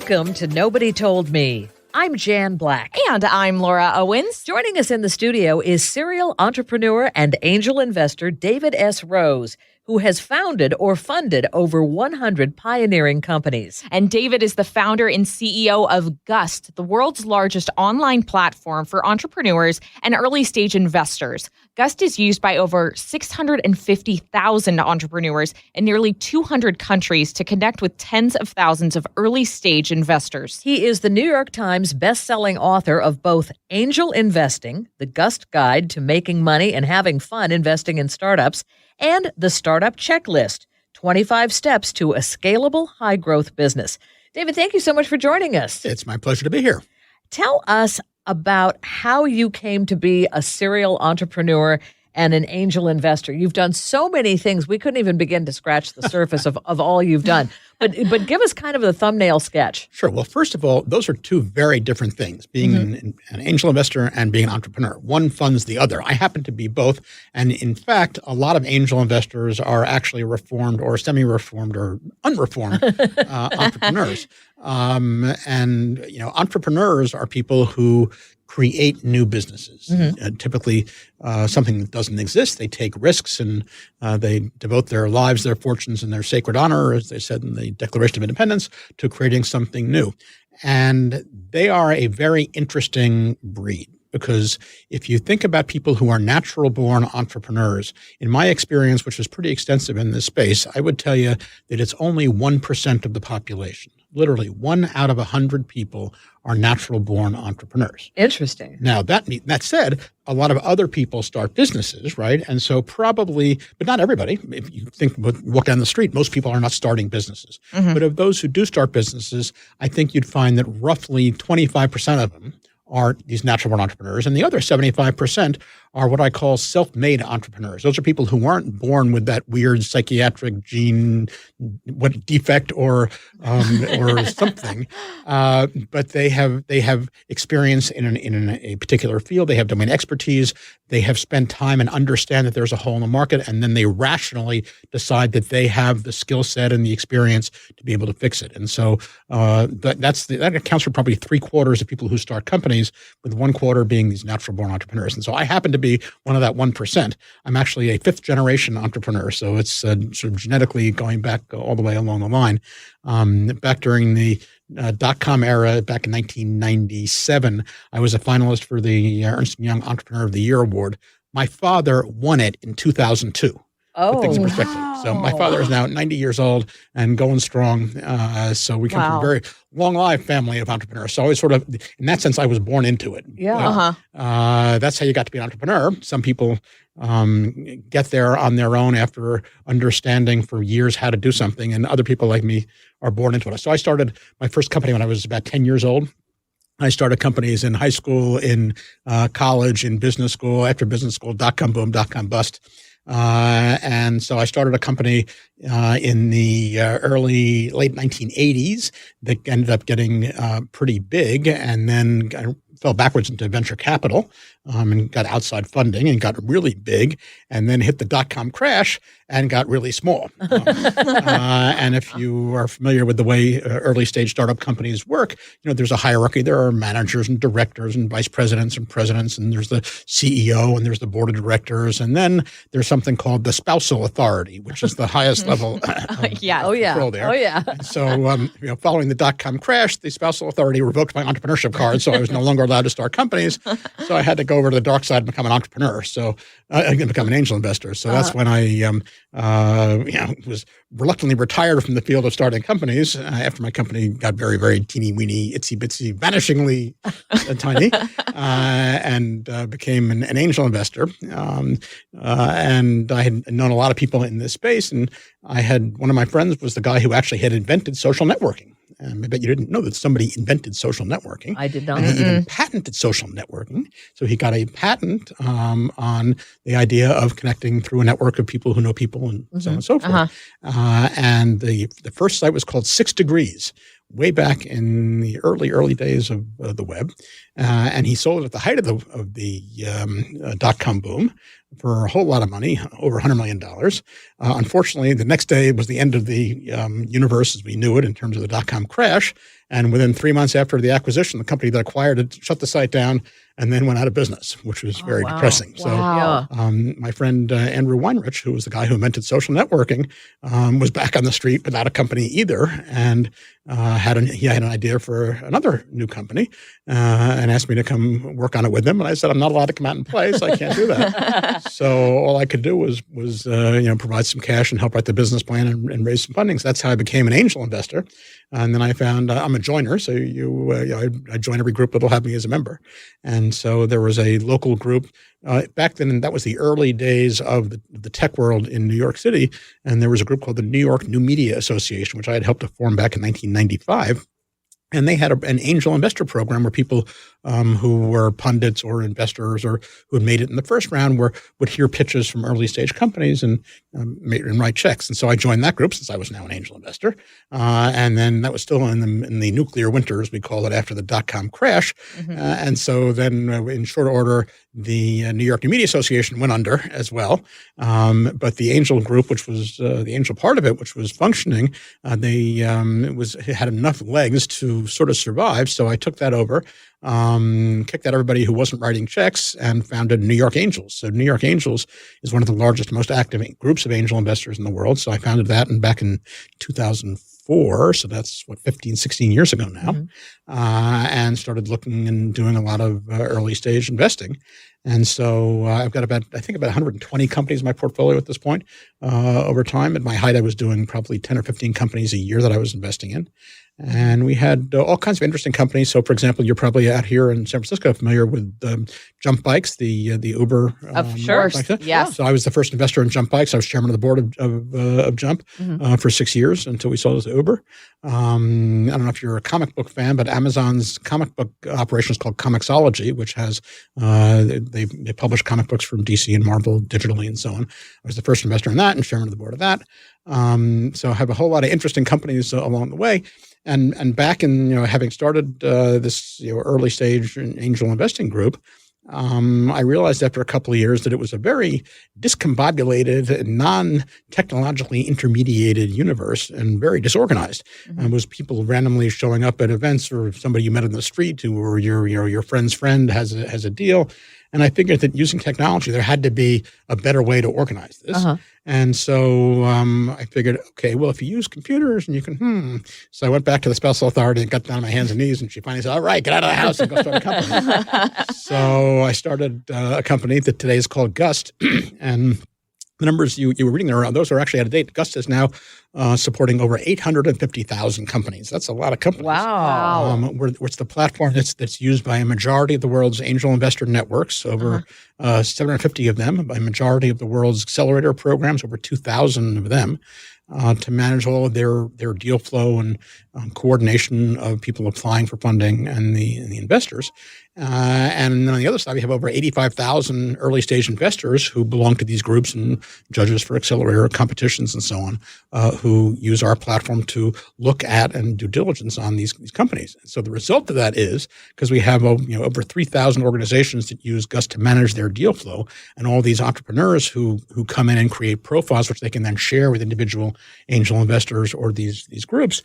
Welcome to Nobody Told Me. I'm Jan Black. And I'm Laura Owens. Joining us in the studio is serial entrepreneur and angel investor David S. Rose, who has founded or funded over 100 pioneering companies. And David is the founder and CEO of Gust, the world's largest online platform for entrepreneurs and early-stage investors. Gust is used by over 650,000 entrepreneurs in nearly 200 countries to connect with tens of thousands of early-stage investors. He is the New York Times best-selling author of both Angel Investing, the Gust Guide to Making Money and Having Fun Investing in Startups, and the Startup Checklist, 25 Steps to a Scalable High-Growth Business. David, thank you so much for joining us. It's my pleasure to be here. Tell us about how you came to be a serial entrepreneur and an angel investor. You've done so many things. We couldn't even begin to scratch the surface of all you've done. But give us kind of the thumbnail sketch. Sure. Well, first of all, those are two very different things, being an angel investor and being an entrepreneur. One funds the other. I happen to be both. And in fact, a lot of angel investors are actually reformed or semi-reformed or unreformed entrepreneurs. And, you know, entrepreneurs are people who create new businesses. Typically, something that doesn't exist. They take risks and they devote their lives, their fortunes, and their sacred honor, as they said in the Declaration of Independence, to creating something new. And they are a very interesting breed. Because if you think about people who are natural-born entrepreneurs, in my experience, which is pretty extensive in this space, I would tell you that it's only 1% of the population. Literally 1 out of 100 people are natural-born entrepreneurs. Interesting. Now, that said, a lot of other people start businesses, right? And so probably, but not everybody. If you walk down the street, most people are not starting businesses. But of those who do start businesses, I think you'd find that roughly 25% of them are these natural-born entrepreneurs, and the other 75% are what I call self-made entrepreneurs. Those are people who weren't born with that weird psychiatric gene, defect or something, but they have experience in a particular field. They have domain expertise. They have spent time and understand that there's a hole in the market, and then they rationally decide that they have the skill set and the experience to be able to fix it. And so that accounts for probably 3/4 of people who start companies, with 1/4 being these natural-born entrepreneurs. And so I happen to be one of that 1%. I'm actually a 5th-generation entrepreneur, so it's sort of genetically going back all the way along the line. Back during the dot-com era, back in 1997, I was a finalist for the Ernst & Young Entrepreneur of the Year Award. My father won it in 2002. Put things in perspective. Wow. So my father is now 90 years old and going strong. So we come from a very long-lived family of entrepreneurs. So I was sort of, in that sense, I was born into it. Yeah. That's how you got to be an entrepreneur. Some people get there on their own after understanding for years how to do something, and other people like me are born into it. So I started my first company when I was about 10 years old. I started companies in high school, in college, in business school, after business school, dot-com boom, dot-com bust. And so I started a company in the late 1980s that ended up getting pretty big, and then fell backwards into venture capital and got outside funding and got really big, and then hit the dot-com crash and got really small. And if you are familiar with the way early-stage startup companies work, you know, there's a hierarchy. There are managers and directors and vice presidents, and there's the CEO, and there's the board of directors, and then there's something called the spousal authority, which is the highest level of control there. Oh, yeah. And so, following the dot-com crash, the spousal authority revoked my entrepreneurship card, so I was no longer allowed to start companies. So I had to go over to the dark side and become an entrepreneur. So I become an angel investor. So that's when I was reluctantly retired from the field of starting companies after my company got very, very teeny weeny, itsy bitsy, vanishingly tiny, and became an angel investor. And I had known a lot of people in this space, and one of my friends was the guy who actually had invented social networking. I bet you didn't know that somebody invented social networking. I did not. And he even patented social networking. So he got a patent on the idea of connecting through a network of people who know people and so on and so forth. And the first site was called 6 Degrees, way back in the early days of the web, and he sold it at the height of the dot-com boom for a whole lot of money, over $100 million. Unfortunately, the next day was the end of the universe as we knew it in terms of the dot-com crash. And within 3 months after the acquisition, the company that acquired it shut the site down and then went out of business, which was very depressing. Wow. So my friend Andrew Weinrich, who was the guy who invented social networking, was back on the street without a company either, and he had an idea for another new company and asked me to come work on it with him. And I said, I'm not allowed to come out and play, so I can't do that. So all I could do was provide some cash and help write the business plan and raise some funding. So that's how I became an angel investor. And then I found I'm a joiner, so I join every group that'll have me as a member. And so there was a local group back then. That was the early days of the tech world in New York City, and there was a group called the New York New Media Association, which I had helped to form back in 1995. And they had an angel investor program where people who were pundits or investors or who had made it in the first round would hear pitches from early stage companies and write checks. And so I joined that group since I was now an angel investor. And then that was still in the nuclear winters, we call it, after the dot-com crash. And so then in short order, the New York New Media Association went under as well. But the angel group, which was the angel part of it, which was functioning, it had enough legs to sort of survive. So I took that over, kicked out everybody who wasn't writing checks, and founded New York Angels. So New York Angels is one of the largest, most active groups of angel investors in the world. So I founded that back in 2004. So that's 15, 16 years ago now, and started looking and doing a lot of early stage investing. And so I've got about 120 companies in my portfolio at this point over time. At my height, I was doing probably 10 or 15 companies a year that I was investing in. And we had all kinds of interesting companies. So, for example, you're probably out here in San Francisco familiar with Jump Bikes, the Uber. Of course, yes. So I was the first investor in Jump Bikes. I was chairman of the board of Jump for 6 years until we sold it to Uber. I don't know if you're a comic book fan, but Amazon's comic book operation is called Comixology, which has they publish comic books from DC and Marvel digitally and so on. I was the first investor in that and chairman of the board of that. So I have a whole lot of interesting companies along the way. And back in, having started this early stage angel investing group, I realized after a couple of years that it was a very discombobulated, non-technologically intermediated universe and very disorganized. And it was people randomly showing up at events, or somebody you met in the street or your friend's friend has a deal. And I figured that using technology, there had to be a better way to organize this. And so I figured, okay, well, if you use computers and you can, So I went back to the special authority and got down on my hands and knees, and she finally said, all right, get out of the house and go start a company. So I started a company that today is called Gust. And the numbers you were reading there, those are actually out of date. Gust is now supporting over 850,000 companies. That's a lot of companies. Wow. It's the platform that's used by a majority of the world's angel investor networks, over 750 of them, by a majority of the world's accelerator programs, over 2,000 of them, to manage all of their deal flow and coordination of people applying for funding and the investors. And then on the other side, we have over 85,000 early stage investors who belong to these groups and judges for accelerator competitions and so on, who use our platform to look at and do diligence on these companies. And so the result of that is, because we have over 3,000 organizations that use Gust to manage their deal flow, and all these entrepreneurs who come in and create profiles which they can then share with individual angel investors or these groups.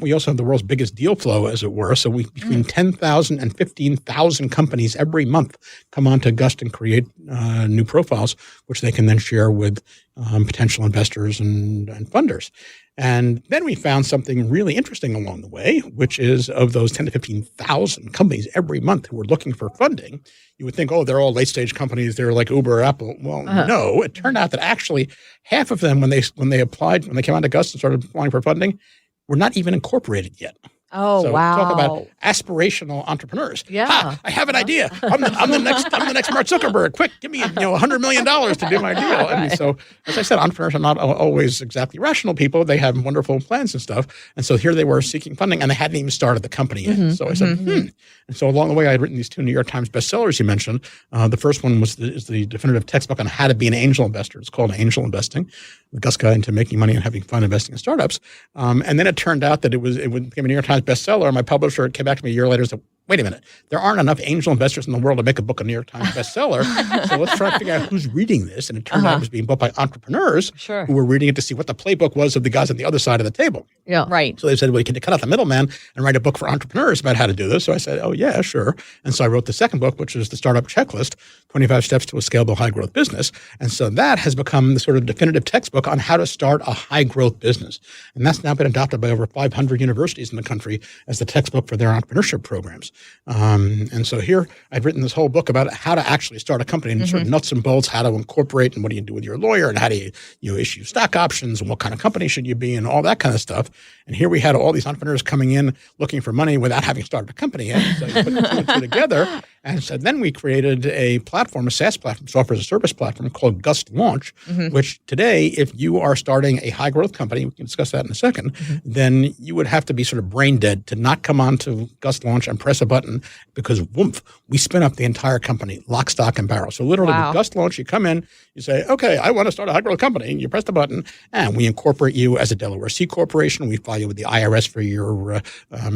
We also have the world's biggest deal flow, as it were. So between 10,000 and 15,000 companies every month come onto Gust and create new profiles, which they can then share with potential investors and funders. And then we found something really interesting along the way, which is, of those 10 to 15,000 companies every month who were looking for funding, you would think, they're all late stage companies. They're like Uber or Apple. Well, no, it turned out that actually half of them, when they came onto Gust and started applying for funding, were not even incorporated yet. Oh, so wow. talk about aspirational entrepreneurs. Yeah. Ha, I have an idea. I'm the next Mark Zuckerberg. Quick, give me $100 million to do my deal. I mean, so as I said, entrepreneurs are not always exactly rational people. They have wonderful plans and stuff. And so here they were seeking funding, and they hadn't even started the company yet. So I said, And so along the way, I had written these 2 New York Times bestsellers you mentioned. The first one is the definitive textbook on how to be an angel investor. It's called Angel Investing, the Gust Guide into Making Money and Having Fun Investing in Startups. And then it turned out that it became a New York Times bestseller. My publisher came back to me a year later and said, wait a minute, there aren't enough angel investors in the world to make a book a New York Times bestseller. So let's try to figure out who's reading this. And it turned out it was being bought by entrepreneurs who were reading it to see what the playbook was of the guys on the other side of the table. Yeah. Right. So they said, well, can you cut out the middleman and write a book for entrepreneurs about how to do this? So I said, oh, yeah, sure. And so I wrote the second book, which is the Startup Checklist, 25 Steps to a Scalable High Growth Business. And so that has become the sort of definitive textbook on how to start a high growth business. And that's now been adopted by over 500 universities in the country as the textbook for their entrepreneurship programs. And so here I've written this whole book about how to actually start a company and sort of nuts and bolts, how to incorporate and what do you do with your lawyer and how do you issue stock options and what kind of company should you be and all that kind of stuff. And here we had all these entrepreneurs coming in looking for money without having started a company yet. So you put the 2 and 2 together. And so then we created a platform, a SaaS platform, software as a service platform called Gust Launch, which today, if you are starting a high growth company, we can discuss that in a second, then you would have to be sort of brain dead to not come on to Gust Launch and press a button because woomph, we spin up the entire company, lock, stock, and barrel. So literally with Gust Launch, you come in, you say, okay, I want to start a high growth company. And you press the button and we incorporate you as a Delaware C corporation. We file you with the IRS for your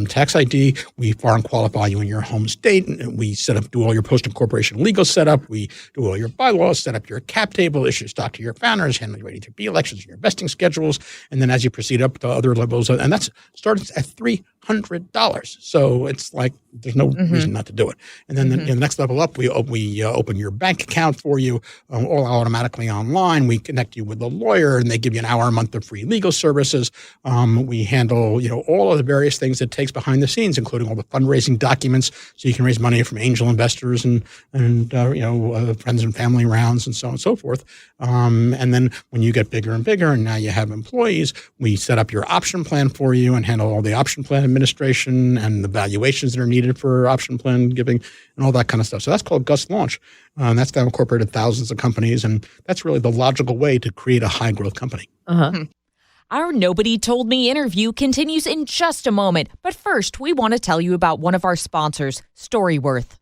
tax ID. We foreign qualify you in your home state. And we do all your post-incorporation legal setup. We do all your bylaws, set up your cap table, issue stock to your founders, handle your ADTP elections, and your vesting schedules. And then as you proceed up to other levels, and that starts at $300. So it's like there's no reason not to do it. And then the next level up, we open your bank account for you all automatically online. We connect you with a lawyer, and they give you an hour a month of free legal services. We handle all of the various things it takes behind the scenes, including all the fundraising documents, so you can raise money from angel investors and friends and family rounds and so on and so forth. And then when you get bigger and bigger, and now you have employees, we set up your option plan for you and handle all the option plan administration and the valuations that are needed for option plan giving and all that kind of stuff. So that's called Gust Launch. That's now incorporated thousands of companies, and that's really the logical way to create a high growth company. Our Nobody Told Me interview continues in just a moment. But first, we want to tell you about one of our sponsors, Storyworth.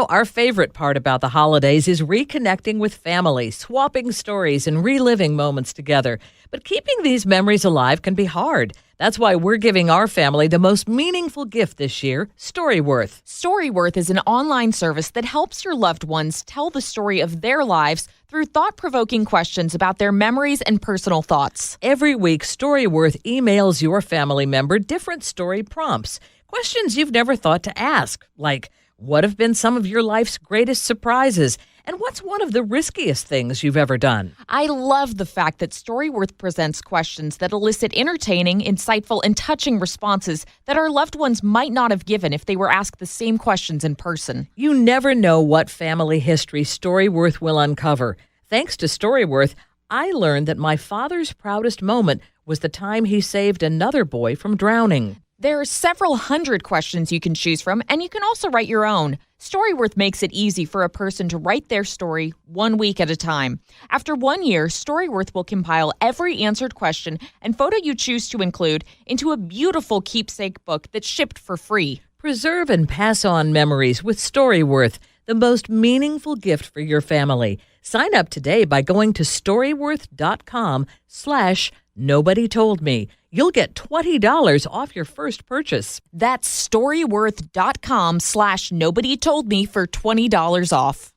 Our favorite part about the holidays is reconnecting with family, swapping stories, and reliving moments together. But keeping these memories alive can be hard. That's why we're giving our family the most meaningful gift this year, Storyworth. Storyworth is an online service that helps your loved ones tell the story of their lives through thought-provoking questions about their memories and personal thoughts. Every week, Storyworth emails your family member different story prompts, questions you've never thought to ask, like, what have been some of your life's greatest surprises? And what's one of the riskiest things you've ever done? I love the fact that Storyworth presents questions that elicit entertaining, insightful, and touching responses that our loved ones might not have given if they were asked the same questions in person. You never know what family history Storyworth will uncover. Thanks to Storyworth, I learned that my father's proudest moment was the time he saved another boy from drowning. There are several hundred questions you can choose from, and you can also write your own. Storyworth makes it easy for a person to write their story 1 week at a time. After 1 year, Storyworth will compile every answered question and photo you choose to include into a beautiful keepsake book that's shipped for free. Preserve and pass on memories with Storyworth, the most meaningful gift for your family. Sign up today by going to storyworth.com/nobodytoldme. You'll get $20 off your first purchase. That's storyworth.com/nobodytoldme for $20 off.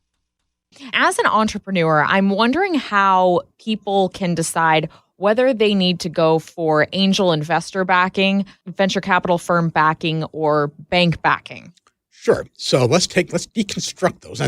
As an entrepreneur, I'm wondering how people can decide whether they need to go for angel investor backing, venture capital firm backing, or bank backing. Sure. So let's deconstruct those.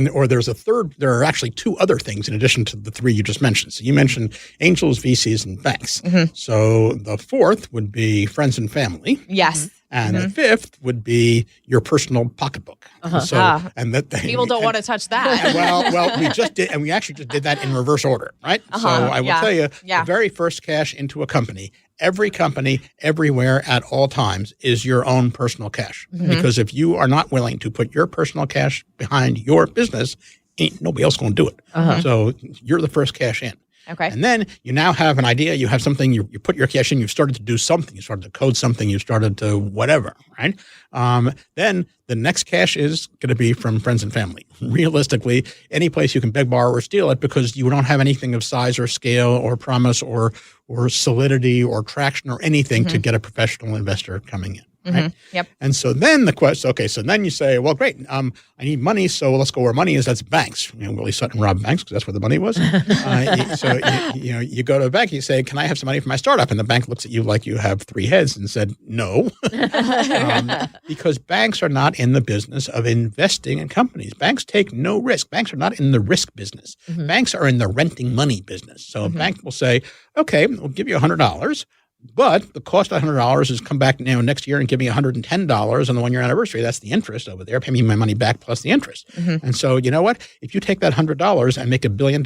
There are actually 2 other things in addition to the 3 you just mentioned. So you mentioned angels, VCs, and banks. So the 4th would be friends and family. Yes. And the 5th would be your personal pocketbook. People don't want to touch that. Well, we just did, and we actually just did that in reverse order, right? So I will tell you, the very first cash into a company Every company, everywhere, at all times is your own personal cash. Because if you are not willing to put your personal cash behind your business, ain't nobody else going to do it. So you're the first cash in. Okay. And then you now have an idea. You have something. You put your cash in. You've started to do something. You started to code something. You started to whatever, right? Then the next cash is going to be from friends and family. Realistically, any place you can beg, borrow, or steal it because you don't have anything of size or scale or promise or solidity or traction or anything to get a professional investor coming in. Right? Yep. And so then the question, okay, so then you say, well, great, I need money, so let's go where money is. That's banks. Willie Sutton robbed banks because that's where the money was. You go to a bank, you say, can I have some money for my startup? And the bank looks at you like you have three heads and said, no, because banks are not in the business of investing in companies. Banks take no risk. Banks are not in the risk business. Banks are in the renting money business. So a bank will say, okay, we'll give you $100. But the cost of $100 is come back next year and give me $110 on the 1-year anniversary. That's the interest over there. Pay me my money back plus the interest. And so you know what? If you take that $100 and make $1 billion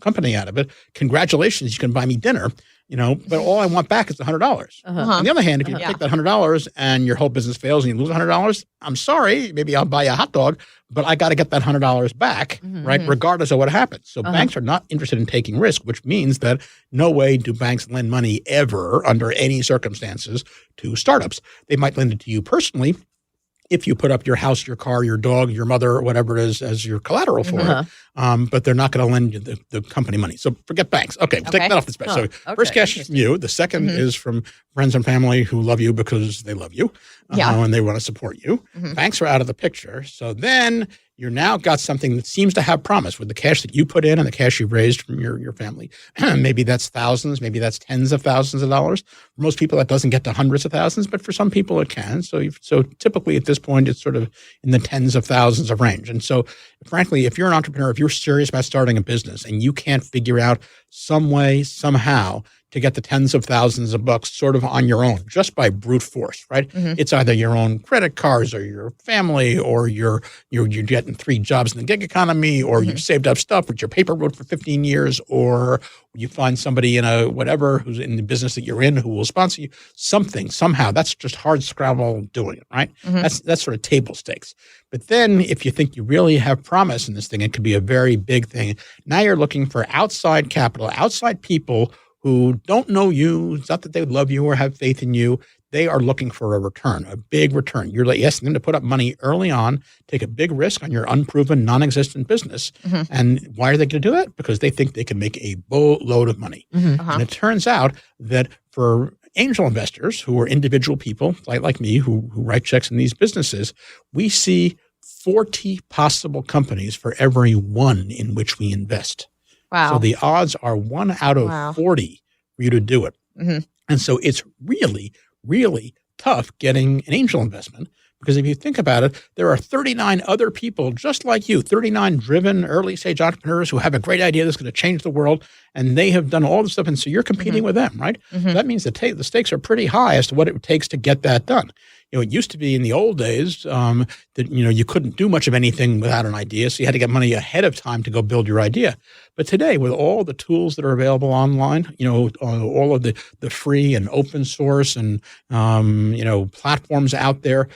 company out of it, congratulations, you can buy me dinner. But all I want back is the $100. On the other hand, if you take that $100 and your whole business fails and you lose $100, I'm sorry, maybe I'll buy you a hot dog, but I got to get that $100 back, right? Regardless of what happens. So banks are not interested in taking risk, which means that no way do banks lend money ever under any circumstances to startups. They might lend it to you personally if you put up your house, your car, your dog, your mother, or whatever it is as your collateral for it. But they're not going to lend you the company money. So forget banks. Okay, we'll take that off the spec. So first cash is from you. The second is from friends and family who love you because they love you and they want to support you. Banks are out of the picture. So then you're now got something that seems to have promise with the cash that you put in and the cash you've raised from your family. Maybe that's thousands, maybe that's tens of thousands of dollars. For most people, that doesn't get to hundreds of thousands, but for some people it can. So typically at this point, it's sort of in the tens of thousands of range. And so frankly, if you're an entrepreneur, if you're serious about starting a business and you can't figure out some way, somehow, to get the tens of thousands of bucks sort of on your own, just by brute force, right? It's either your own credit cards or your family or you're getting 3 jobs in the gig economy or you've saved up stuff with your paper route for 15 years or you find somebody in a whatever who's in the business that you're in who will sponsor you, something, somehow. That's just hard scrabble doing it, right? That's sort of table stakes. But then if you think you really have promise in this thing, it could be a very big thing. Now you're looking for outside capital, outside people who don't know you. It's not that they love you or have faith in you. They are looking for a return, a big return. You're asking them to put up money early on, take a big risk on your unproven, non-existent business. And why are they going to do that? Because they think they can make a boatload of money. And it turns out that for angel investors who are individual people like me who write checks in these businesses, we see 40 possible companies for every one in which we invest. Wow. So the odds are 1 out of 40 for you to do it. And so it's really, really tough getting an angel investment because if you think about it, there are 39 other people just like you, 39 driven early stage entrepreneurs who have a great idea that's going to change the world and they have done all this stuff. And so you're competing with them, right? That means the stakes are pretty high as to what it takes to get that done. It used to be in the old days that, you couldn't do much of anything without an idea. So you had to get money ahead of time to go build your idea. But today, with all the tools that are available online, all of the free and open source and, platforms out there,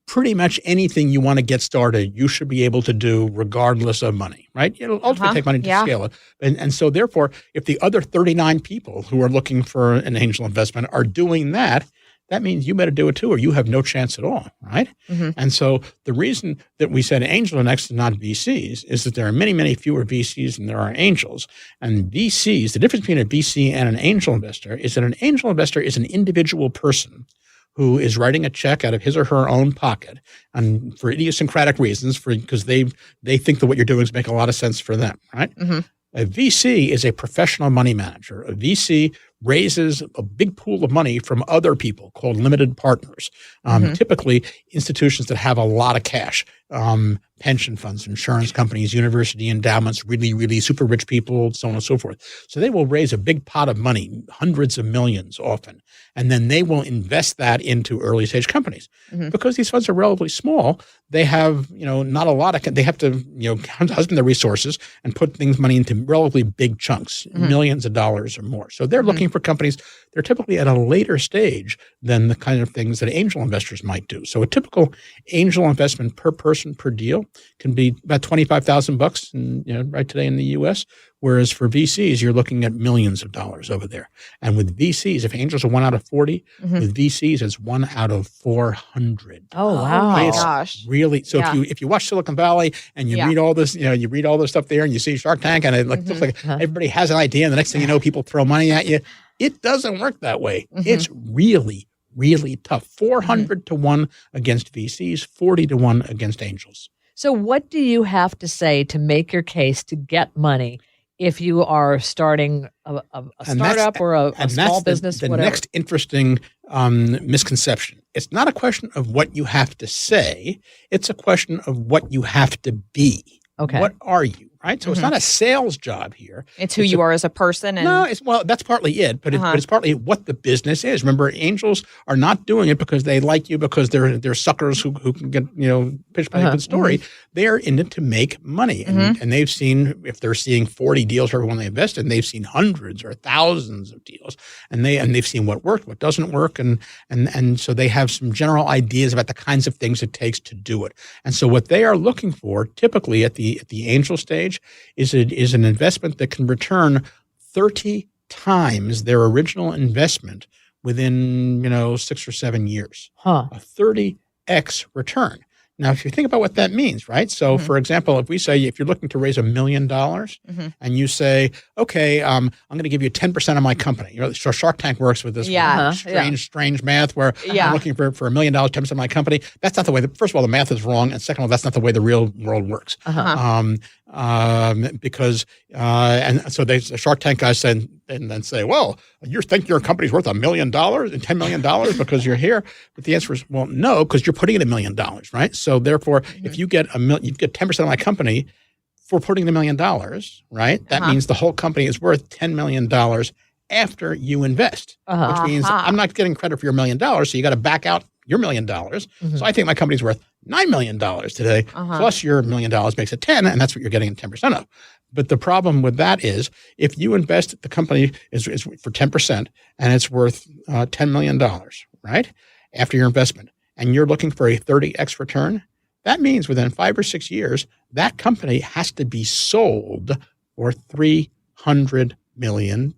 pretty much anything you want to get started, you should be able to do regardless of money, right? It'll ultimately take money to scale it. And so therefore, if the other 39 people who are looking for an angel investment are doing that, that means you better do it too, or you have no chance at all, right? And so the reason that we said angel next to not VCs is that there are many, many fewer VCs than there are angels. And VCs, the difference between a VC and an angel investor is that an angel investor is an individual person who is writing a check out of his or her own pocket and for idiosyncratic reasons, because they think that what you're doing is making a lot of sense for them, right? A VC is a professional money manager. A VC raises a big pool of money from other people called limited partners, typically institutions that have a lot of cash. pension funds, insurance companies, university endowments, really, really super rich people, so on and so forth. So they will raise a big pot of money, hundreds of millions often, and then they will invest that into early stage companies. Because these funds are relatively small, they have, not a lot of, they have to, husband their resources and put money into relatively big chunks, millions of dollars or more. So they're looking for companies, they're typically at a later stage than the kind of things that angel investors might do. So a typical angel investment per person per deal can be about $25,000 right today in the U.S., whereas for VCs, you're looking at millions of dollars over there. And with VCs, if angels are 1 out of 40, with VCs, it's 1 out of 400. Oh, wow. my It's gosh. really, so if you watch Silicon Valley and you read all this, you read all this stuff there and you see Shark Tank and it looks like everybody has an idea and the next thing you know, people throw money at you. It doesn't work that way. It's really, really tough. 400 to 1 against VCs, 40 to 1 against angels. So what do you have to say to make your case to get money if you are starting a startup or a small business, the whatever? next interesting misconception. It's not a question of what you have to say. It's a question of what you have to be. Okay. What are you? Right. So it's not a sales job here. It's who you are as a person. And No, that's partly it, but it's partly what the business is. Remember, angels are not doing it because they like you, because they're suckers who can get pitched by a good story. They're in it to make money, and they've seen, if they're seeing 40 deals for everyone they invest in, they've seen hundreds or thousands of deals, and they've seen what worked, what doesn't work, and so they have some general ideas about the kinds of things it takes to do it. And so what they are looking for, typically at the angel stage, is an investment that can return 30 times their original investment within 6 or 7 years. A 30x return. Now, if you think about what that means, right? So, for example, if you're looking to raise $1 million and you say, okay, I'm going to give you 10% of my company. So Shark Tank works with this strange math where I'm looking for $1 million, 10% of my company. That's not the way. First of all, the math is wrong. And second of all, that's not the way the real world works. Because so the Shark Tank guys say, and then say, well, you think your company's worth $1 million and $10 million because you're here? But the answer is, well, no, because you're putting in $1 million, right? So therefore, if you get you get 10% of my company for putting in $1 million, right? That means the whole company is worth $10 million after you invest, which means I'm not getting credit for your $1 million, so you got to back out your $1 million. So I think my company's worth $9 million today, plus your $1 million makes it 10, and that's what you're getting 10% of. But the problem with that is, if you invest, the company is for 10% and it's worth $10 million, right? After your investment, and you're looking for a 30x return, that means within 5 or 6 years, that company has to be sold for $300 million.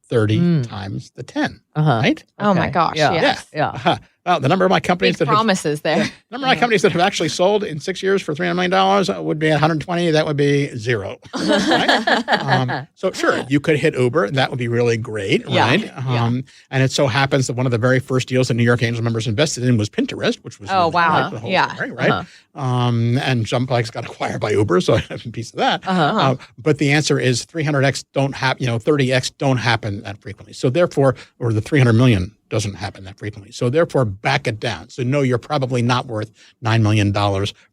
30 times the 10, right? Oh my gosh. Yes. Yeah. Well, the number of my companies Big promises there. Number of my companies that have actually sold in 6 years for $300 million would be at 120. That would be 0. Right? So sure, you could hit Uber. That would be really great, right? And it so happens that one of the very first deals that New York Angel members invested in was Pinterest, which was wow. the whole story, right? And Jump got acquired by Uber, so I have a piece of that. But the answer is 300x don't happen. 30x don't happen that frequently. So therefore, or the 300 million doesn't happen that frequently. So therefore, back it down. So no, you're probably not worth $9 million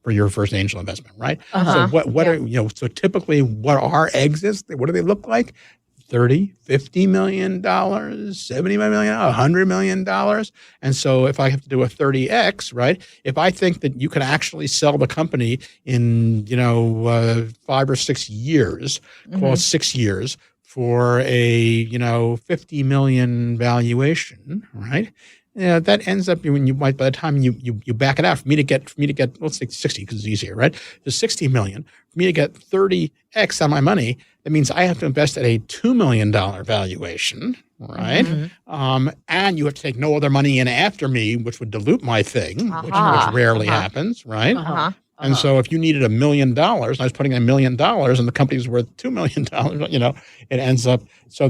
for your first angel investment, right? So what are, so typically what are exits? What do they look like? $30, $50 million, $75 million, $100 million. And so if I have to do a 30x, right? If I think that you can actually sell the company in, 5 or 6 years, call it 6 years, for a, $50 million valuation, right? That ends up when by the time you back it out, for me to get let's say 60 because it's easier, right? So $60 million, for me to get 30x on my money, that means I have to invest at a $2 million valuation, right? And you have to take no other money in after me, which would dilute my thing, which rarely happens, right? And so if you needed $1 million, and I was putting in $1 million, and the company's worth $2 million, it ends up. So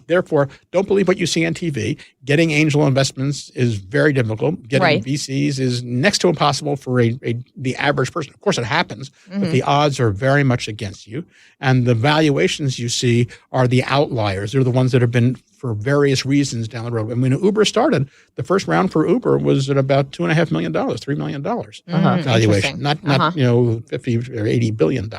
therefore, don't believe what you see on TV. Getting angel investments is very difficult. Getting VCs is next to impossible for the average person. Of course, it happens, but the odds are very much against you. And the valuations you see are the outliers. They're the ones that have been for various reasons down the road. And when Uber started, the first round for Uber was at about $2.5 million, $3 million valuation, not $50 or $80 billion.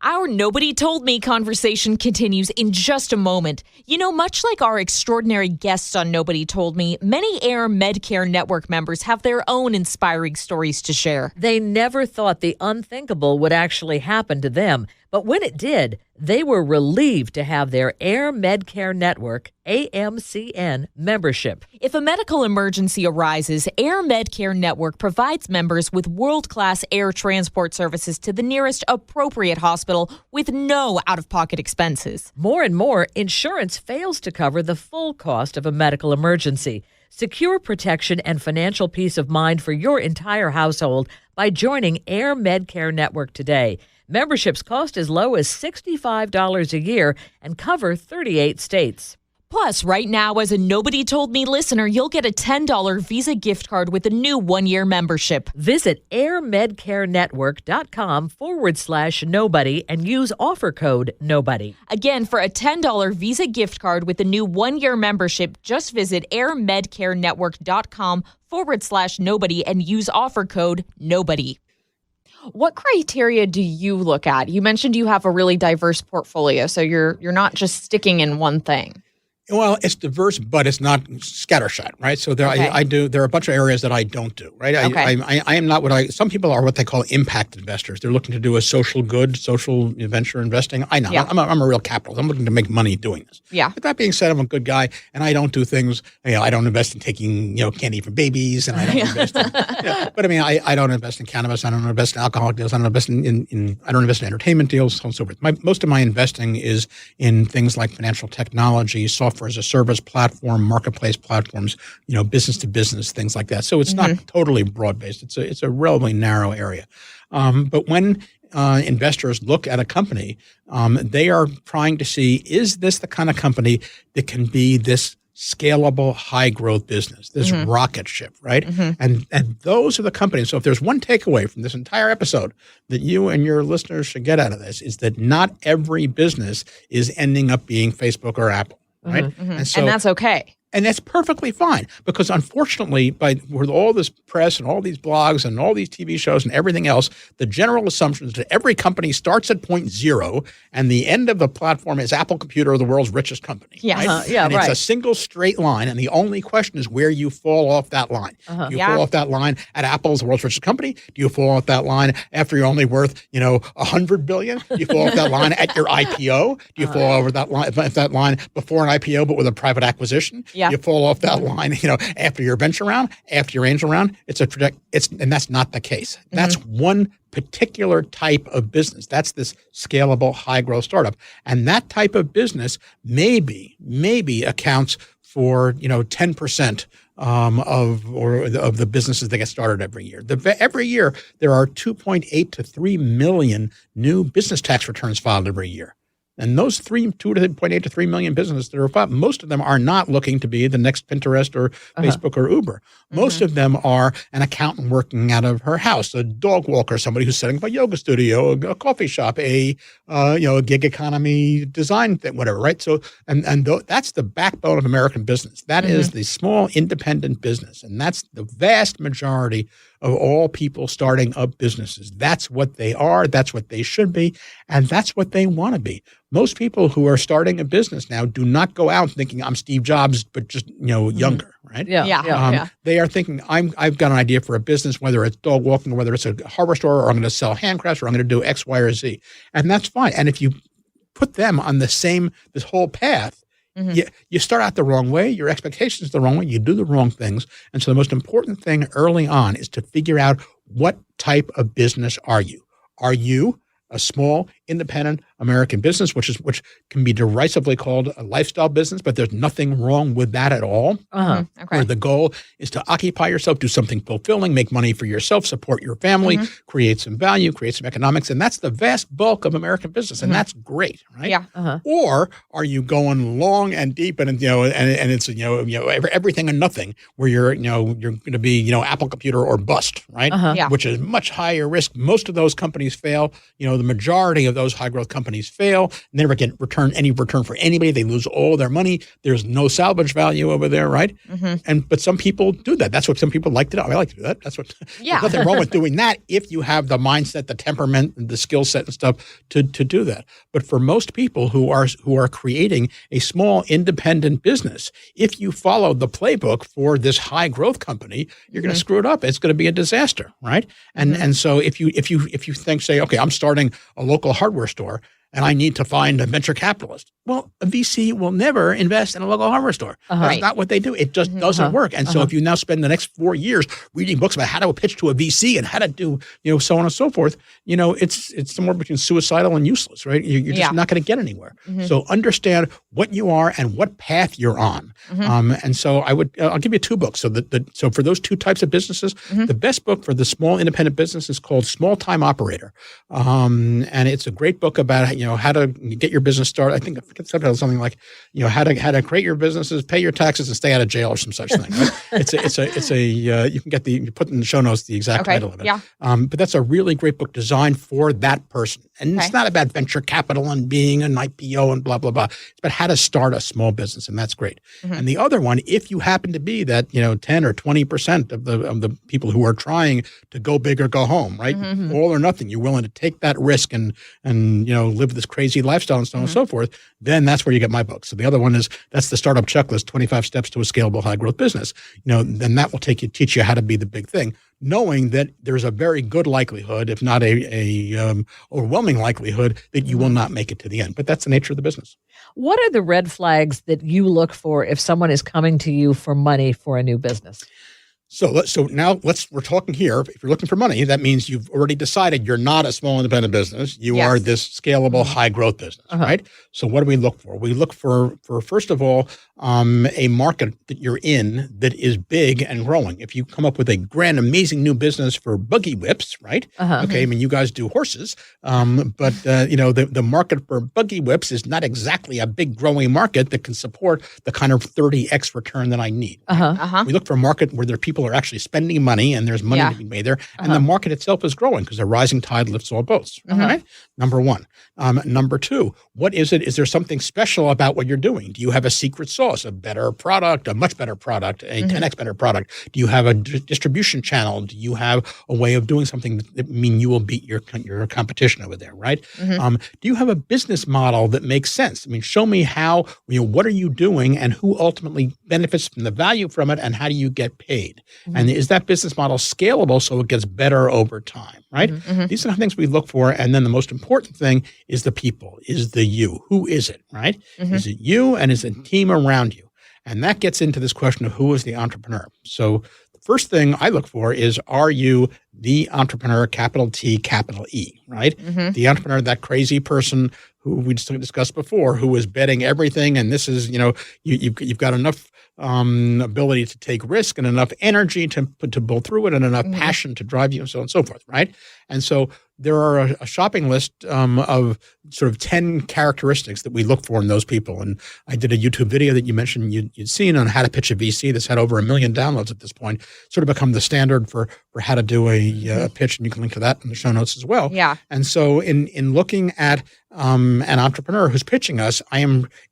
Our Nobody Told Me conversation continues in just a moment. You know, much like our extraordinary guests on Nobody Told Me, many Air Medcare Network members have their own inspiring stories to share. They never thought the unthinkable would actually happen to them. But when it did, they were relieved to have their Air Medcare Network, AMCN, membership. If a medical emergency arises, Air Medcare Network provides members with world-class air transport services to the nearest appropriate hospital with no out-of-pocket expenses. More and more, insurance fails to cover the full cost of a medical emergency. Secure protection and financial peace of mind for your entire household by joining Air Medcare Network today. Memberships cost as low as $65 a year and cover 38 states. Plus, right now, as a Nobody Told Me listener, you'll get a $10 Visa gift card with a new one-year membership. Visit airmedcarenetwork.com/nobody and use offer code NOBODY. Again, for a $10 Visa gift card with a new one-year membership, just visit airmedcarenetwork.com/nobody and use offer code NOBODY. What criteria do you look at? You mentioned you have a really diverse portfolio, so you're not just sticking in one thing. Well, it's diverse, but it's not scattershot, right? So there, Okay. there are a bunch of areas that I don't do, right? I am not some people are what they call impact investors. They're looking to do a social good, social venture investing. I'm a real capitalist. I'm looking to make money doing this. Yeah. But that being said, I'm a good guy, and I don't do things, I don't invest in taking, candy from babies, and I don't invest in, but I mean, I don't invest in cannabis. I don't invest in alcoholic deals. I don't invest in entertainment deals, so on and so forth. Most of my investing is in things like financial technology, software as a service platform, marketplace platforms, business to business, things like that. So it's not totally broad-based. It's a relatively narrow area. But when investors look at a company, they are trying to see, is this the kind of company that can be this scalable, high-growth business, this rocket ship, right? And those are the companies. So if there's one takeaway from this entire episode that you and your listeners should get out of this, is that not every business is ending up being Facebook or Apple. Right. And that's okay. And that's perfectly fine, because unfortunately, with all this press and all these blogs and all these TV shows and everything else, the general assumption is that every company starts at point zero and the end of the platform is Apple Computer, the world's richest company. Yes. Right? And it's a single straight line. And the only question is where you fall off that line. Do you fall off that line at Apple's the world's richest company? Do you fall off that line after you're only worth, $100 billion? Do you fall off that line at your IPO? Do you fall over that line before an IPO, but with a private acquisition? Yeah. You fall off that line, after your venture round, after your angel round. And that's not the case. That's one particular type of business. That's this scalable, high growth startup. And that type of business maybe accounts for 10% of the businesses that get started every year. Every year there are 2.8 to 3 million new business tax returns filed every year. And those 2.8 to 3 million businesses that are filed, most of them are not looking to be the next Pinterest or Facebook or Uber. Most of them are an accountant working out of her house, a dog walker, somebody who's setting up a yoga studio, a coffee shop, a gig economy design thing, whatever, right? So, that's the backbone of American business. That is the small independent business, and that's the vast majority of all people starting up businesses. That's what they are. That's what they should be. And that's what they want to be. Most people who are starting a business now do not go out thinking I'm Steve Jobs, but just, younger, right? Yeah. They are thinking I've got an idea for a business, whether it's dog walking or whether it's a hardware store, or I'm going to sell handcrafts, or I'm going to do X, Y, or Z. And that's fine. And if you put them on this whole path, you start out the wrong way. Your expectations are the wrong way. You do the wrong things. And so the most important thing early on is to figure out, what type of business are you? Are you a small, independent American business, which can be derisively called a lifestyle business, but there's nothing wrong with that at all. Okay. Where the goal is to occupy yourself, do something fulfilling, make money for yourself, support your family, create some value, create some economics. And that's the vast bulk of American business. And that's great, right? Yeah. Or are you going long and deep and it's, everything and nothing, where you're going to be, Apple Computer or bust, right? Yeah. Which is much higher risk. Most of those companies fail. The majority of those high growth companies companies fail, never get any return for anybody. They lose all their money. There's no salvage value over there, right? But some people do that. That's what some people like to do. I like to do that. That's what. Yeah. There's nothing wrong with doing that if you have the mindset, the temperament, the skill set, and stuff to do that. But for most people who are creating a small independent business, if you follow the playbook for this high growth company, you're going to screw it up. It's going to be a disaster, right? And so if you think, say, okay, I'm starting a local hardware store and I need to find a venture capitalist. Well, a VC will never invest in a local hardware store. That's not what they do. It just doesn't work. And so if you now spend the next 4 years reading books about how to pitch to a VC and how to do, so on and so forth, it's somewhere between suicidal and useless, right? You're just not going to get anywhere. So understand what you are and what path you're on. And so I'll give you 2 books. So for those 2 types of businesses, the best book for the small independent business is called Small Time Operator. And it's a great book about, how to get your business started. I think subtitle something like, how to create your businesses, pay your taxes, and stay out of jail or some such thing. Right? You can you put in the show notes the exact title of it. Yeah. But that's a really great book designed for that person. And it's not about venture capital and being an IPO and blah, blah, blah. It's about how to start a small business. And that's great. And the other one, if you happen to be that, 10 or 20% of the people who are trying to go big or go home, right? All or nothing, you're willing to take that risk and live this crazy lifestyle and so on and so forth, then that's where you get my book. So the other one that's the Startup Checklist, 25 Steps to a Scalable High Growth Business. Then that will teach you how to be the big thing, knowing that there's a very good likelihood, if not a overwhelming likelihood, that you will not make it to the end. But that's the nature of the business. What are the red flags that you look for if someone is coming to you for money for a new business? So now we're talking here. If you're looking for money, that means you've already decided you're not a small independent business. You are this scalable, high growth business, right? So what do we look for? We look for first of all, a market that you're in that is big and growing. If you come up with a grand, amazing new business for buggy whips, right? Okay, I mean, you guys do horses, but the market for buggy whips is not exactly a big growing market that can support the kind of 30x return that I need. We look for a market where there are people are actually spending money and there's money to be made there, and the market itself is growing because a rising tide lifts all boats. Right? Number one. Number two, what is it? Is there something special about what you're doing? Do you have a secret sauce, a better product, a much better product, a 10x better product? Do you have a distribution channel? Do you have a way of doing something that mean you will beat your competition over there, right? Do you have a business model that makes sense? I mean, show me how, what are you doing and who ultimately benefits from the value from it and how do you get paid? And is that business model scalable so it gets better over time, right? These are the things we look for. And then the most important thing is the people, is the you. Who is it, right? Is it you and is it a team around you? And that gets into this question of who is the entrepreneur. So the first thing I look for is, are you the entrepreneur, capital T, capital E, right? The entrepreneur, that crazy person who we discussed before, who is betting everything. And this is, you've got enough ability to take risk and enough energy to pull through it and enough passion to drive you and so on and so forth, right? And so there are a shopping list of sort of 10 characteristics that we look for in those people. And I did a YouTube video that you mentioned you'd seen on how to pitch a VC that's had over 1 million downloads at this point, sort of become the standard for how to do a pitch. And you can link to that in the show notes as well. Yeah. And so in looking at an entrepreneur who's pitching us,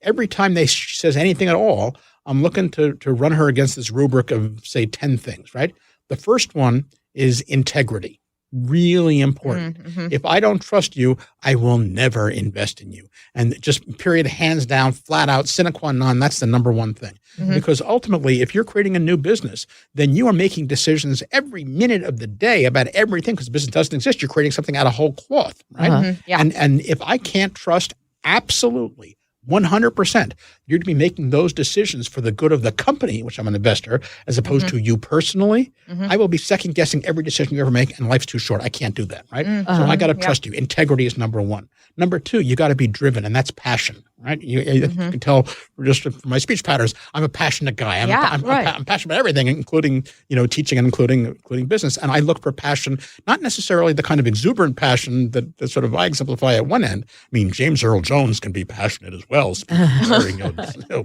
every time they says anything at all, I'm looking to run her against this rubric of, say, 10 things, right? The first one is integrity. Really important. If I don't trust you, I will never invest in you. And just period, hands down, flat out, sine qua non, that's the number one thing. Because ultimately, if you're creating a new business, then you are making decisions every minute of the day about everything because the business doesn't exist. You're creating something out of whole cloth, right? And if I can't trust absolutely 100%, you're to be making those decisions for the good of the company, which I'm an investor, as opposed to you personally. I will be second guessing every decision you ever make, and life's too short. I can't do that, right? So I got to trust you. Integrity is number one. Number two, you got to be driven, and that's passion, right? You can tell just from my speech patterns, I'm a passionate guy. I'm passionate about everything, including teaching and including business. And I look for passion, not necessarily the kind of exuberant passion that sort of I exemplify at one end. I mean, James Earl Jones can be passionate as well. well, declaring,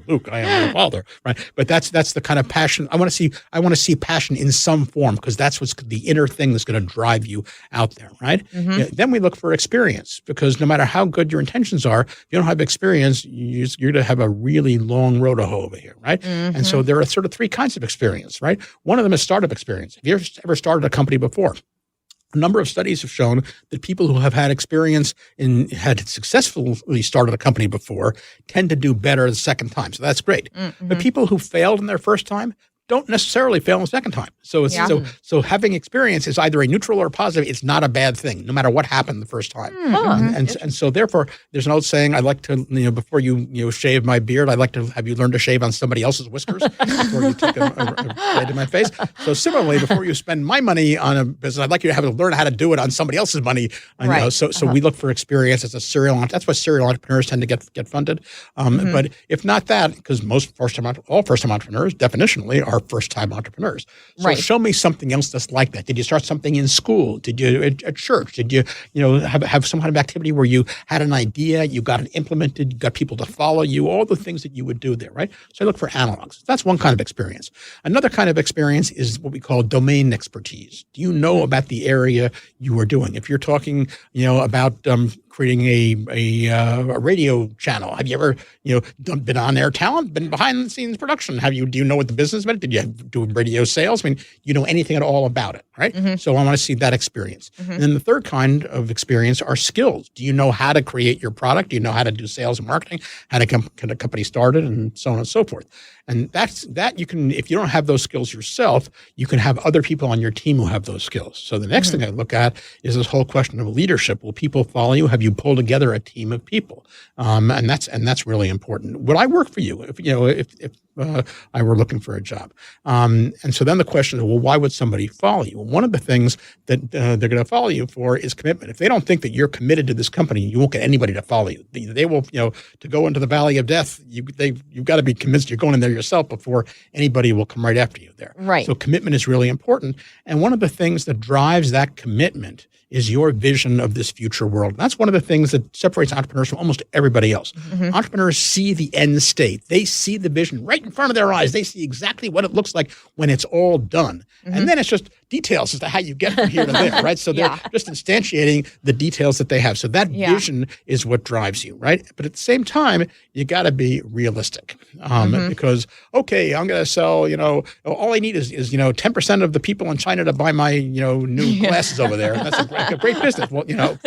Luke, I am your father, right? But that's the kind of passion I want to see passion in some form, because that's what's the inner thing that's going to drive you out there, right? Yeah, then we look for experience, because no matter how good your intentions are, if you don't have experience, you're going to have a really long road to hoe over here, right? And so there are sort of three kinds of experience, right? One of them is startup experience. Have you ever started a company before? A number of studies have shown that people who have had experience had successfully started a company before tend to do better the second time. So that's great. But people who failed in their first time don't necessarily fail in the second time. So so having experience is either a neutral or a positive. It's not a bad thing, no matter what happened the first time. And so therefore, there's an old saying, I like to, before you shave my beard, I like to have you learn to shave on somebody else's whiskers before you take a blade in my face. So similarly, before you spend my money on a business, I'd like you to have to learn how to do it on somebody else's money. So we look for experience as a serial entrepreneur. That's why serial entrepreneurs tend to get funded. But if not that, because all first-time entrepreneurs definitionally are first-time entrepreneurs. So show me something else that's like that. Did you start something in school? Did you at church? Did you have some kind of activity where you had an idea, you got it implemented, you got people to follow you, all the things that you would do there, right? So I look for analogs. That's one kind of experience. Another kind of experience is what we call domain expertise. Do you know about the area you are doing? If you're talking, about creating a radio channel, have you ever been on air talent, been behind the scenes production? Do you know what the business meant? Did you do radio sales? I mean, you know anything at all about it, right? So I want to see that experience. And then the third kind of experience are skills. Do you know how to create your product? Do you know how to do sales and marketing? How to get a company started, and so on and so forth. And that you can, if you don't have those skills yourself, you can have other people on your team who have those skills. So the next thing I look at is this whole question of leadership. Will people follow you? Have you pulled together a team of people? And that's really important. Would I work for you if I were looking for a job? And so then the question is, well, why would somebody follow you? Well, one of the things that they're going to follow you for is commitment. If they don't think that you're committed to this company, you won't get anybody to follow you. They will, to go into the valley of death, you've got to be convinced you're going in there yourself before anybody will come right after you there. Right. So commitment is really important. And one of the things that drives that commitment is your vision of this future world. And that's one of the things that separates entrepreneurs from almost everybody else. Entrepreneurs see the end state. They see the vision right in front of their eyes. They see exactly what it looks like when it's all done. And then it's just details as to how you get from here to there, right? So they're just instantiating the details that they have. So that vision is what drives you, right? But at the same time, you got to be realistic because, okay, I'm going to sell, all I need is 10% of the people in China to buy my, new glasses over there. And that's a great business. Well,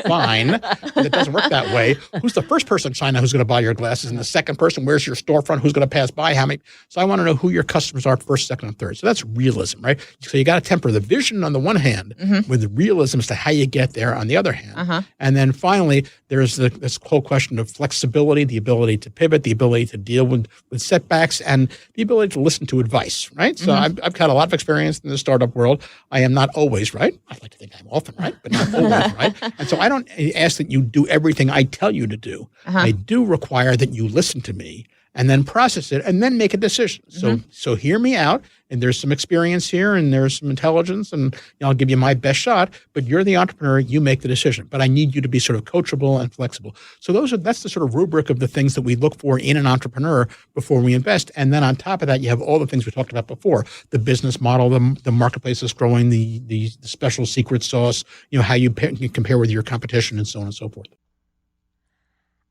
fine, but it doesn't work that way. Who's the first person in China who's going to buy your glasses? And the second person, where's your storefront? Who's going to pass by? How many? So I want to know who your customers are first, second, and third. So that's realism, right? So you got to temper the vision on the one hand with realism as to how you get there on the other hand. And then finally, there's this whole question of flexibility, the ability to pivot, the ability to deal with setbacks, and the ability to listen to advice, right? So I've had a lot of experience in the startup world. I am not always right. I'd like to think I'm often right, but not always right. And so I don't ask that you do everything I tell you to do. I do require that you listen to me and then process it and then make a decision. So hear me out. And there's some experience here and there's some intelligence and I'll give you my best shot, but you're the entrepreneur, you make the decision. But I need you to be sort of coachable and flexible. So that's the sort of rubric of the things that we look for in an entrepreneur before we invest. And then on top of that, you have all the things we talked about before, the business model, the marketplace is growing, the special secret sauce, how you compare with your competition and so on and so forth.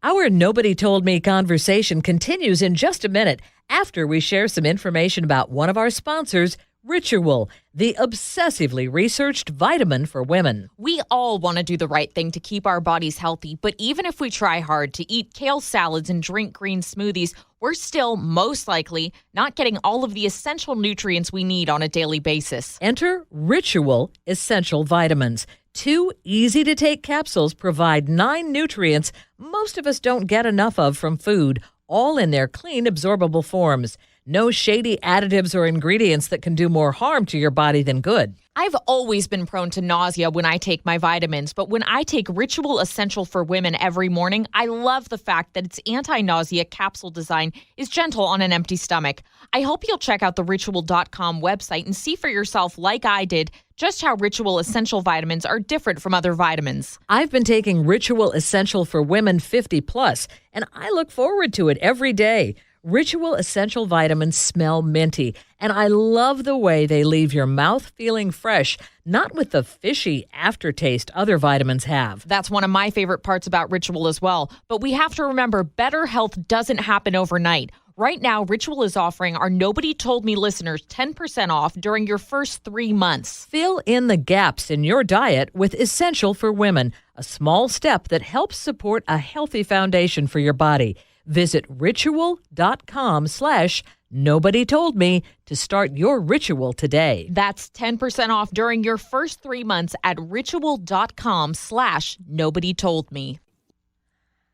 Our Nobody Told Me conversation continues in just a minute after we share some information about one of our sponsors, Ritual, the obsessively researched vitamin for women. We all want to do the right thing to keep our bodies healthy, but even if we try hard to eat kale salads and drink green smoothies, we're still most likely not getting all of the essential nutrients we need on a daily basis. Enter Ritual Essential Vitamins. 2 easy-to-take capsules provide 9 nutrients most of us don't get enough of from food, all in their clean, absorbable forms. No shady additives or ingredients that can do more harm to your body than good. I've always been prone to nausea when I take my vitamins, but when I take Ritual Essential for Women every morning, I love the fact that its anti-nausea capsule design is gentle on an empty stomach. I hope you'll check out the Ritual.com website and see for yourself, like I did, just how Ritual Essential vitamins are different from other vitamins. I've been taking Ritual Essential for Women 50 plus, and I look forward to it every day. Ritual Essential vitamins smell minty, and I love the way they leave your mouth feeling fresh, not with the fishy aftertaste other vitamins have. That's one of my favorite parts about Ritual as well. But we have to remember, better health doesn't happen overnight. Right now, Ritual is offering our Nobody Told Me listeners 10% off during your first 3 months. Fill in the gaps in your diet with Essential for Women, a small step that helps support a healthy foundation for your body. Visit ritual.com/nobodytoldme to start your ritual today. That's 10% off during your first 3 months at ritual.com/nobodytoldme.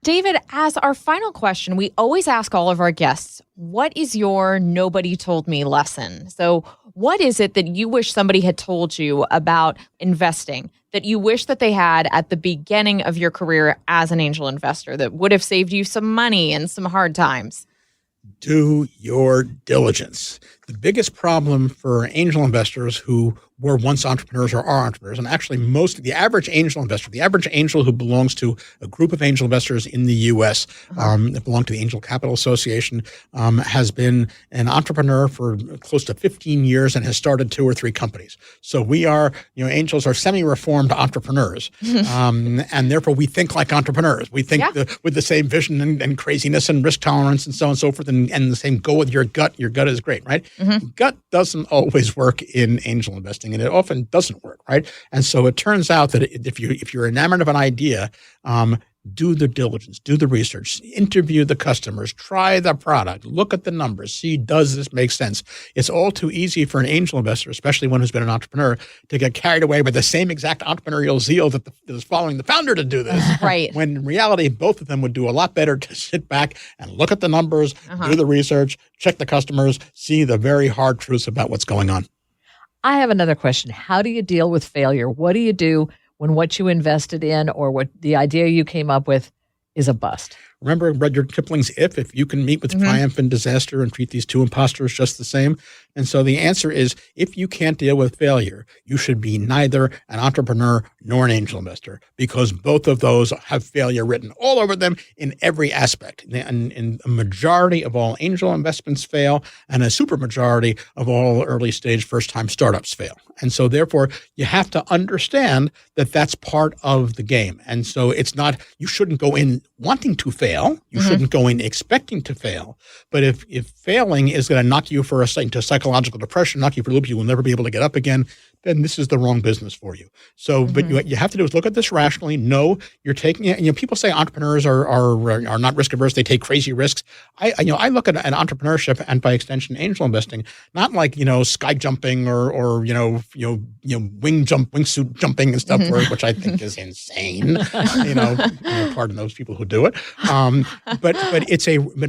David, as our final question, we always ask all of our guests, what is your nobody told me lesson? So what is it that you wish somebody had told you about investing that you wish that they had at the beginning of your career as an angel investor that would have saved you some money and some hard times? Do your diligence. The biggest problem for angel investors who were once entrepreneurs or are entrepreneurs, and actually the average angel investor, the average angel who belongs to a group of angel investors in the U.S. That belong to the Angel Capital Association, has been an entrepreneur for close to 15 years and has started 2 or 3 companies. So we are, angels are semi-reformed entrepreneurs, and therefore we think like entrepreneurs. We think with the same vision and craziness and risk tolerance and so on and so forth, and the same go with your gut. Your gut is great, right? Gut doesn't always work in angel investing, and it often doesn't work, right? And so it turns out that if you're enamored of an idea, do the diligence, do the research, interview the customers, try the product, look at the numbers, see, does this make sense? It's all too easy for an angel investor, especially one who's been an entrepreneur, to get carried away by the same exact entrepreneurial zeal that is following the founder to do this. Right. When in reality, both of them would do a lot better to sit back and look at the numbers, do the research, check the customers, see the very hard truths about what's going on. I have another question. How do you deal with failure? What do you do when what you invested in or what the idea you came up with is a bust? Remember Rudyard Kipling's If you can meet with triumph and disaster and treat these 2 imposters just the same. And so the answer is, if you can't deal with failure, you should be neither an entrepreneur nor an angel investor, because both of those have failure written all over them in every aspect. And a majority of all angel investments fail, and a supermajority of all early stage first-time startups fail. And so therefore, you have to understand that that's part of the game. And so it's not, you shouldn't go in wanting to fail. You shouldn't go in expecting to fail. But if failing is going to knock you for into psychological depression, knock you for a loop, you will never be able to get up again, then this is the wrong business for you. So, but what you have to do is look at this rationally. Know you're taking it. People say entrepreneurs are not risk averse. They take crazy risks. I look at entrepreneurship and by extension angel investing not like sky jumping or wingsuit jumping and stuff, which I think is insane. Pardon those people who do it. But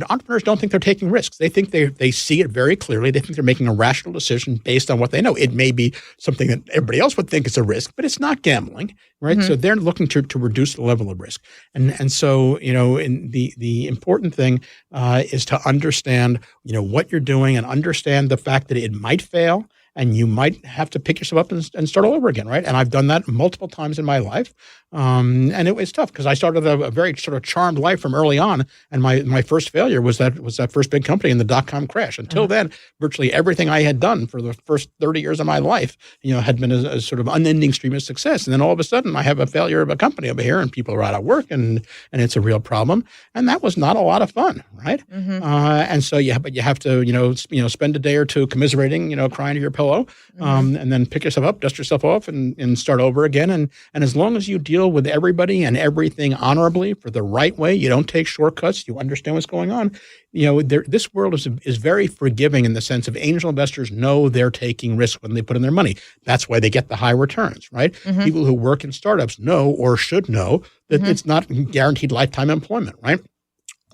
entrepreneurs don't think they're taking risks. They think they see it very clearly. They think they're making a rational decision based on what they know. It may be something that everybody else would think is a risk, but it's not gambling, right? So they're looking to reduce the level of risk. And so, the important thing is to understand, what you're doing and understand the fact that it might fail and you might have to pick yourself up and start all over again, right? And I've done that multiple times in my life. And it was tough because I started a very sort of charmed life from early on. And my first failure was that first big company in the dot-com crash. Until then, virtually everything I had done for the first 30 years of my life, had been a sort of unending stream of success. And then all of a sudden I have a failure of a company over here and people are out of work and it's a real problem. And that was not a lot of fun, right? And so, but you have to, spend a day or two commiserating, crying to your pillow, and then pick yourself up, dust yourself off and start over again. And as long as you deal with everybody and everything honorably for the right way, you don't take shortcuts, you understand what's going on. This world is very forgiving in the sense of angel investors know they're taking risks when they put in their money. That's why they get the high returns, right? People who work in startups know or should know that it's not guaranteed lifetime employment, right?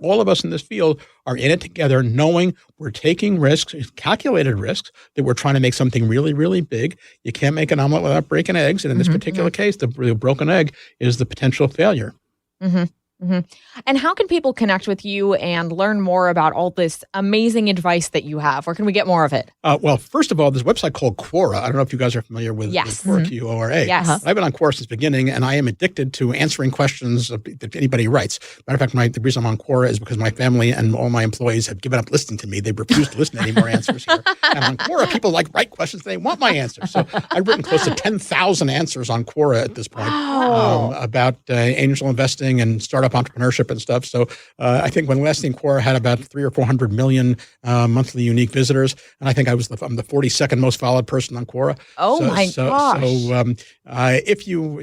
All of us in this field are in it together, knowing we're taking risks, calculated risks, that we're trying to make something really, really big. You can't make an omelet without breaking eggs. And in this particular case, the broken egg is the potential failure. And how can people connect with you and learn more about all this amazing advice that you have? Where can we get more of it? Well, first of all, there's a website called Quora. I don't know if you guys are familiar with Quora, Quora. Yes. I've been on Quora since the beginning, and I am addicted to answering questions that anybody writes. Matter of fact, the reason I'm on Quora is because my family and all my employees have given up listening to me. They refuse to listen to any more answers here. And on Quora, people write questions. They want my answers. So I've written close to 10,000 answers on Quora at this point about angel investing and startup entrepreneurship and stuff. So I think when last thing Quora had about 300 or 400 million monthly unique visitors, and I think I'm the 42nd most followed person on Quora. Gosh!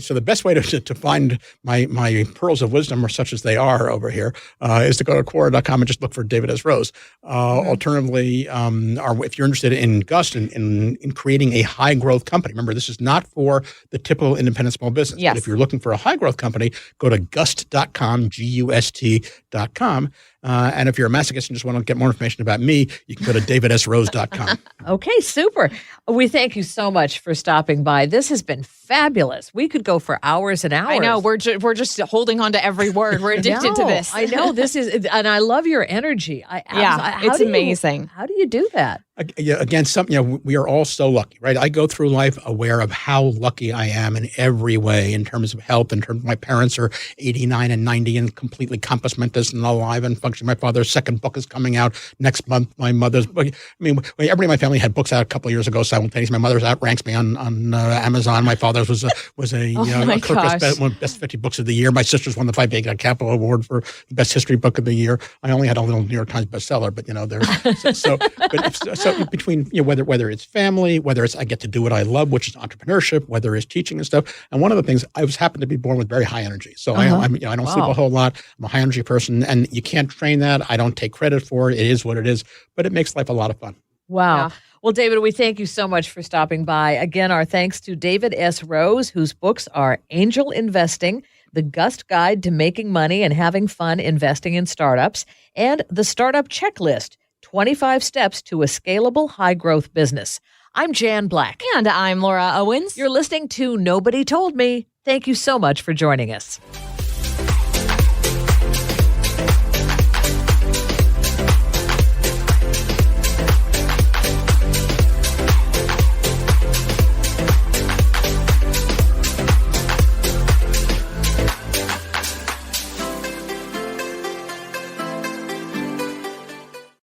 So the best way to find my pearls of wisdom, or such as they are over here, is to go to Quora.com and just look for David S. Rose. Alternatively, if you're interested in Gust in creating a high growth company, remember this is not for the typical independent small business. Yes. But if you're looking for a high growth company, go to Gust.com. Gust.com. And if you're a masochist and just want to get more information about me, you can go to davidsrose.com. Okay, super. We thank you so much for stopping by. This has been fabulous. We could go for hours and hours. I know. We're just holding on to every word. We're addicted to this. I know. This is, and I love your energy. It's amazing. How do you do that? Again, we are all so lucky, right? I go through life aware of how lucky I am in every way, in terms of health, in terms of my parents are 89 and 90 and completely compass mentis and alive and functioning. My father's second book is coming out next month. My mother's book. Everybody in my family had books out a couple of years ago simultaneously. My mother's outranks me on Amazon. My father's was a Kirkus best 50 books of the year. My sister's won the Phi Beta Capital Award for best history book of the year. I only had a little New York Times bestseller, but So between whether it's family, whether it's I get to do what I love, which is entrepreneurship, whether it's teaching and stuff. And one of the things, I was happened to be born with very high energy. So I don't sleep a whole lot. I'm a high energy person, and you can't train that. I don't take credit for it. It is what it is, but it makes life a lot of fun. Wow. Yeah. Well, David, we thank you so much for stopping by. Again, our thanks to David S. Rose, whose books are Angel Investing, The Gust Guide to Making Money and Having Fun Investing in Startups, and The Startup Checklist, 25 Steps to a Scalable High-Growth Business. I'm Jan Black. And I'm Laura Owens. You're listening to Nobody Told Me. Thank you so much for joining us.